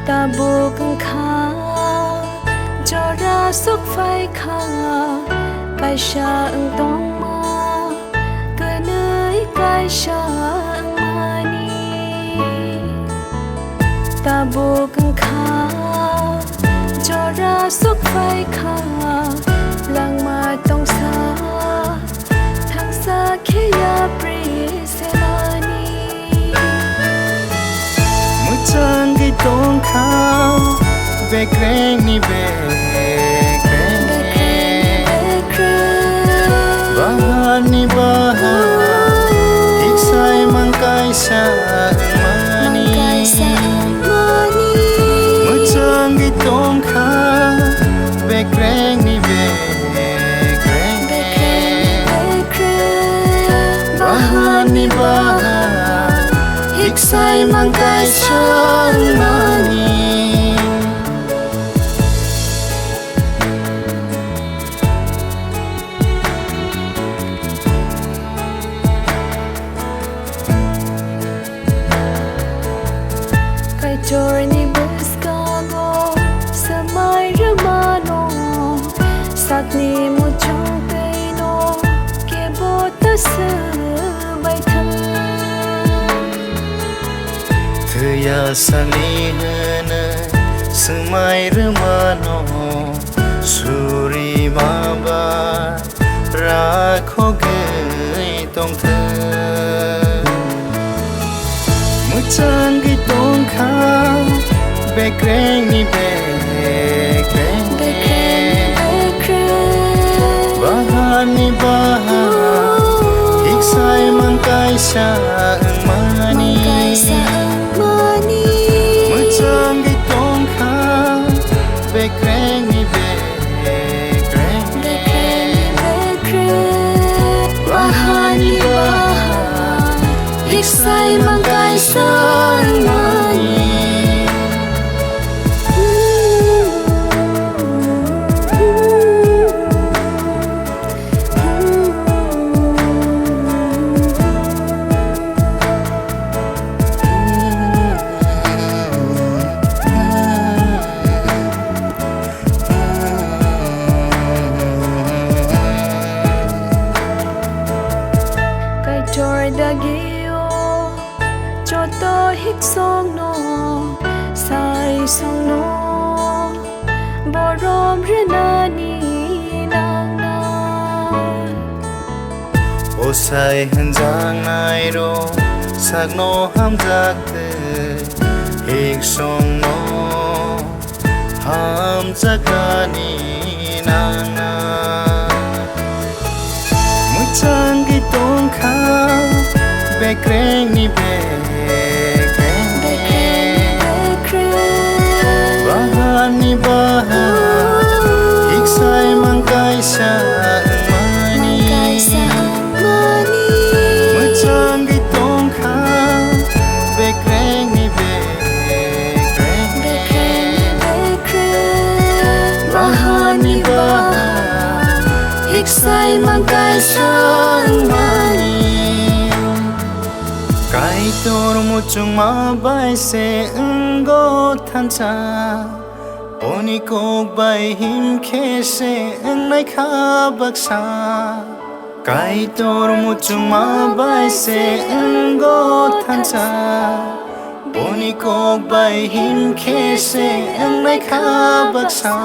ta buông khá cho ra sức phai khá cái xa tông ma cái nơi cái xa mani ta buông khá cho ra sức phai khá làng mà tông xa thang xa khi ya pri selani Mwchangui Tongkha be kreng ni be kreng bahan ni bahan iksai mangkai sa mani Mwchangui Tongkha be kreng ni be kreng bahan ni bahan iksai mangkai sa mani Joy ni buskago samai ramano sakni Mwchangui no ke botas bai thang Thya sani hana samai ramano suri maba rakho gai Tongkha Mwchangui Tongkha be kreng ni be kreng bahan ni bahan iksai mangkai sa mani Mwchangui Tongkha be kreng ni be kreng bahan ni bahan iksai mangkai sa mani Dagio cho to hít song no sai song no borom renani nang na o sai hanjang nai ro sak no ham jak te hik song no ham jak ni nang na Mwchangui Tongkha be kreng ni be kreng bahan ni bahan iksai mangkai sa mani Mwchangui Tongkha be kreng ni be kreng bahan ni bahan iksai mangkai sa mani Kai tor muchung ma bai se ngo thancha Oni kok bai him khe se nai kha baksa Kai tor muchung ma bai se ngo thancha Oni kok bai him khe se nai kha baksa